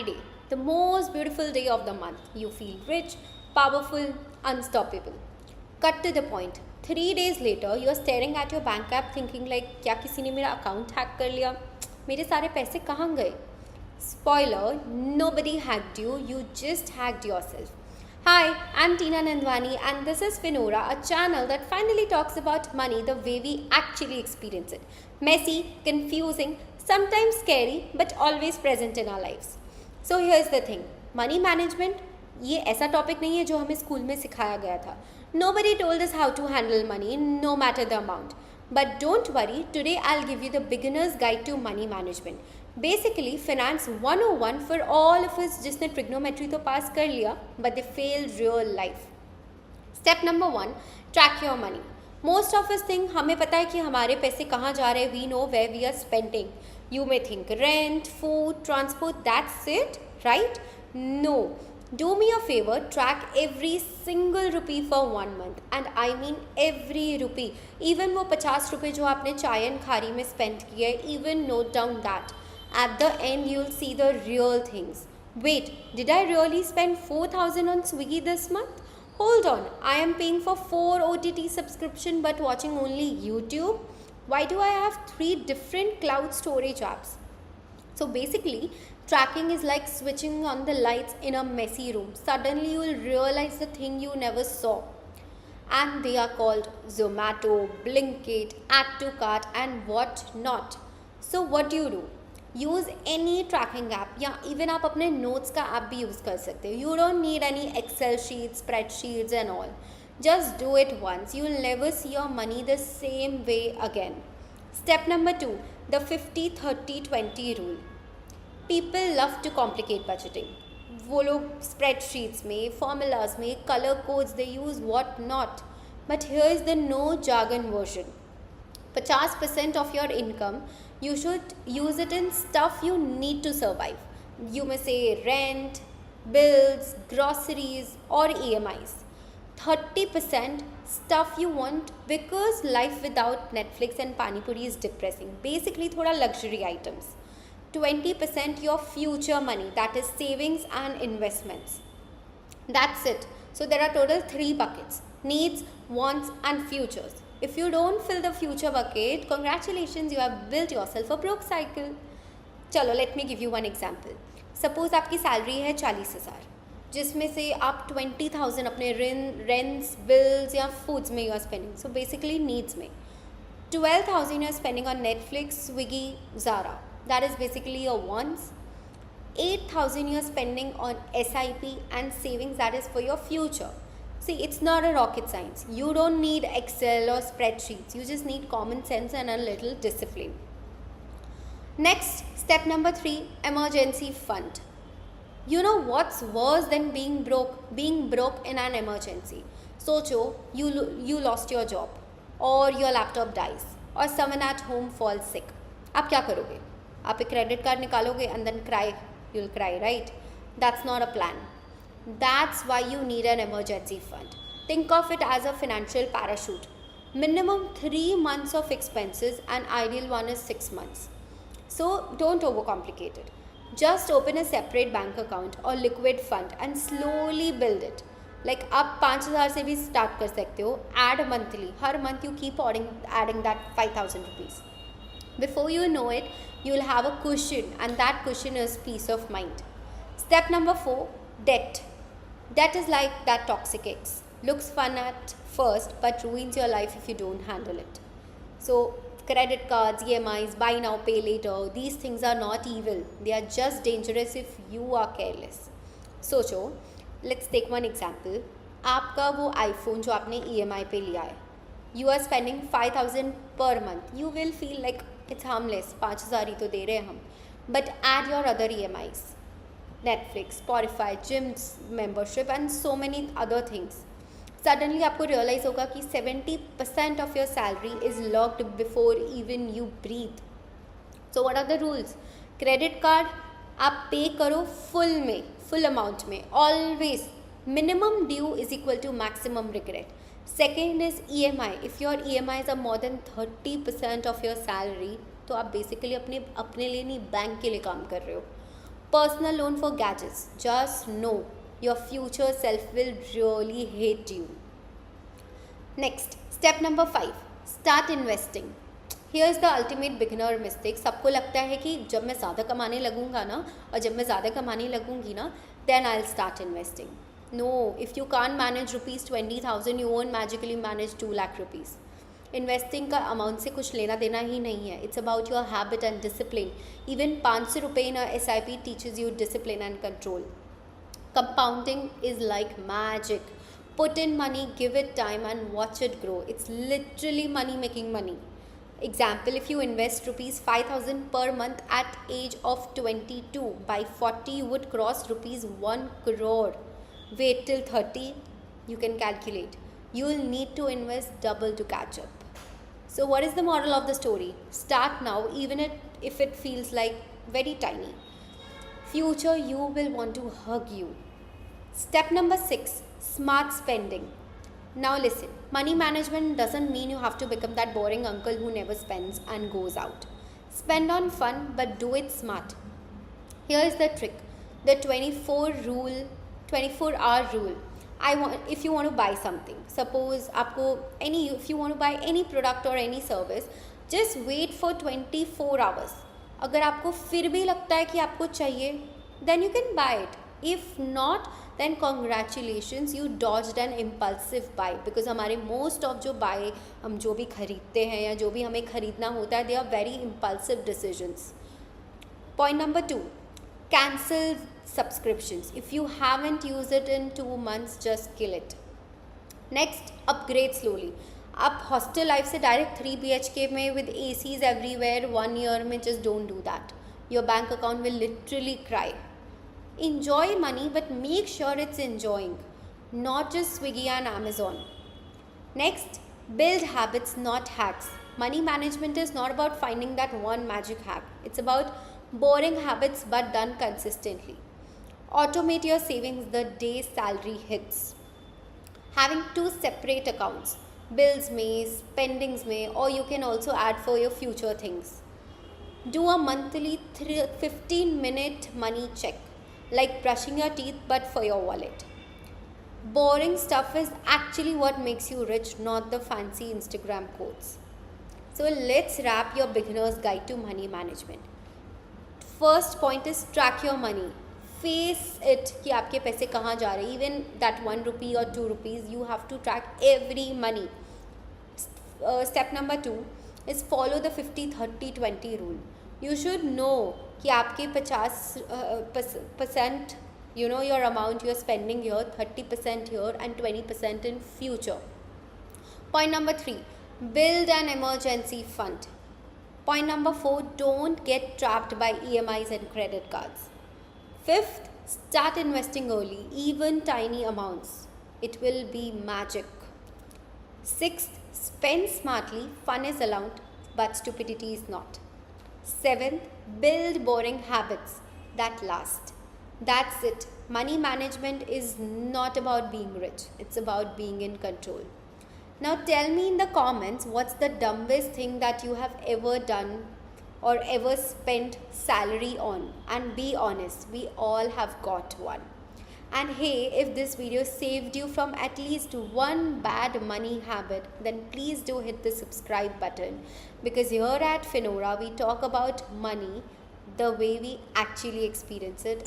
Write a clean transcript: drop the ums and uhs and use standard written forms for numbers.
day, the most beautiful day of the month. You feel rich, powerful, unstoppable. Cut to the point. 3 days later, you are staring at your bank app thinking like, क्या किसी ने मेरा account hack कर लिया? मेरे सारे पैसे कहाँ गए? Spoiler, nobody hacked you, you just hacked yourself. Hi, I'm Tina Nandwani and this is Finora, a channel that finally talks about money the way we actually experience it. Messy, confusing, sometimes scary, but always present in our lives. So here's the thing, money management ये ऐसा topic नहीं है जो हमें school में सिखाया गया था. Nobody told us how to handle money, no matter the amount. But don't worry, today I'll give you the beginner's guide to money management. Basically, finance 101 for all of us जिसने trigonometry तो पास कर लिया, but they failed real life. Step number 1, track your money. Most of us think हमें पता है कि हमारे पैसे कहाँ जा रहे हैं, we know where we are spending. You may think rent, food, transport, that's it, right? No. Do me a favor, track every single rupee for 1 month and I mean every rupee. Even वो 50 रुपये जो आपने चाय and खारी में spend किए, even note down that. At the end you'll see the real things. Wait, did I really spend 4,000 on Swiggy this month? Hold on, I am paying for 4 OTT subscription but watching only YouTube? Why do I have 3 different cloud storage apps? So basically, tracking is like switching on the lights in a messy room. Suddenly you will realize the thing you never saw. And they are called Zomato, Blinkit, Add to Cart and what not. So what do? Use any tracking app या even आप अपने notes का app भी use कर सकते हो. You don't need any Excel sheets, spreadsheets and all. Just do it once. You will never see your money the same way again. Step number 2, the 50-30-20 rule. People love to complicate budgeting. वो लोग spreadsheets में, formulas में, color codes they use, what not. But here is the no jargon version. 50% of your income, you should use it in stuff you need to survive. You may say rent, bills, groceries or EMIs. 30% stuff you want because life without Netflix and Pani Puri is depressing. Basically थोड़ा luxury items. 20% your future money, that is savings and investments. That's it. So there are total 3 buckets, needs, wants and futures. If you don't fill the future bucket, congratulations, you have built yourself a broke cycle. चलो, let me give you one example. Suppose आपकी salary है 40,000, जिसमें से आप 20,000 अपने rents, bills या foods में you are spending. So basically needs में. 12,000 you are spending on Netflix, Swiggy, Zara. That is basically your wants. 8,000 you are spending on SIP and savings, that is for your future. See, it's not a rocket science. You don't need Excel or spreadsheets. You just need common sense and a little discipline. Next, step number 3, emergency fund. You know what's worse than being broke? Being broke in an emergency. Socho, you lost your job or your laptop dies or someone at home falls sick. आप क्या करोगे? आप एक credit card निकालोगे and then cry. You'll cry, right? That's not a plan. That's why you need an emergency fund. Think of it as a financial parachute. Minimum 3 months of expenses and ideal one is 6 months. So don't overcomplicate it. Just open a separate bank account or liquid fund and slowly build it. Like आप 5,000 से भी start कर सकते हो. Add monthly. Her month you keep adding that 5,000 rupees. Before you know it, you will have a cushion and that cushion is peace of mind. Step number 4, debt. Debt is like that toxic ex. Looks fun at first but ruins your life if you don't handle it. So credit cards, EMIs, buy now, pay later, these things are not evil. They are just dangerous if you are careless. सोचो, let's take one example. आपका वो iPhone जो आपने EMI पे लिया है, you are spending 5,000 per month. You will feel like it's harmless. 5,000 ही तो दे रहे हैं हम. But add your other EMIs. Netflix, Spotify, gym membership and so many other things. Suddenly आपको realize होगा कि 70% of your salary is locked before even you breathe. So what are the rules? Credit card आप pay करो full amount में. Always minimum due is equal to maximum regret. Second is EMI. If your EMIs are more than 30% of your salary, तो आप basically अपने लिए नहीं bank के लिए काम कर रहे हो. Personal loan for gadgets. Just know your future self will really hate you. Next, step number 5. Start investing. Here is the ultimate beginner mistake. सबको लगता है कि जब मैं ज़्यादा कमाने लगूंगा ना और जब मैं ज़्यादा कमाने लगूंगी ना then I'll start investing. No, if you can't manage rupees 20,000 you won't magically manage 2 lakh rupees. Investing का अमाउंट से कुछ लेना देना ही नहीं है. It's about your habit and discipline. Even 500 रुपये इन SIP teachers you discipline and control. Compounding is like magic. Put in money, give it time and watch it grow. It's literally money making money. Example, if you invest rupees 5,000 per month at age of 22, by 40 you would cross rupees 1 crore. Wait till 30, you can calculate. You will need to invest double to catch up. So what is the moral of the story? Start now, even if it feels like very tiny. Future you will want to hug you. Step number 6. Smart spending. Now listen, money management doesn't mean you have to become that boring uncle who never spends and goes out. Spend on fun but do it smart. Here is the trick. The 24-hour rule. If you want to buy something, suppose if you want to buy any product or any service, just wait for 24 hours. अगर आपको फिर भी लगता है कि आपको चाहिए, then you can buy it. If not, then congratulations, you dodged an impulsive buy. Because हमारे most of हम जो भी खरीदते हैं या जो भी हमें खरीदना होता है, they are very impulsive decisions. Point number 2. Cancel subscriptions. If you haven't used it in 2 months, just kill it. Next, upgrade slowly. आप hostel life से direct 3 BHK में with ACs everywhere 1 year में just don't do that. Your bank account will literally cry. Enjoy money, but make sure it's enjoying, not just Swiggy and Amazon. Next, build habits, not hacks. Money management is not about finding that one magic hack. It's about boring habits but done consistently. Automate your savings the day salary hits. Having 2 separate accounts, bills may, spendings may, or you can also add for your future things. Do a monthly 15-minute money check. Like brushing your teeth but for your wallet. Boring stuff is actually what makes you rich, not the fancy Instagram quotes. So let's wrap your beginner's guide to money management. First point is track your money. Face it कि आपके पैसे कहाँ जा रहे हैं. Even that 1 rupee or 2 rupees, you have to track every money. Step number 2 is follow the 50-30-20 rule. You should know कि आपके 50% your amount you're spending here, 30% here and 20% in future. Point number 3, build an emergency fund. Point number 4, don't get trapped by EMIs and credit cards. 5th, start investing early, even tiny amounts. It will be magic. 6th, spend smartly. Fun is allowed but stupidity is not. 7th, build boring habits that last. That's it. Money management is not about being rich. It's about being in control. Now tell me in the comments what's the dumbest thing that you have ever done or ever spent salary on. And be honest, we all have got one. And hey, if this video saved you from at least one bad money habit, then please do hit the subscribe button. Because here at Finora, we talk about money the way we actually experience it.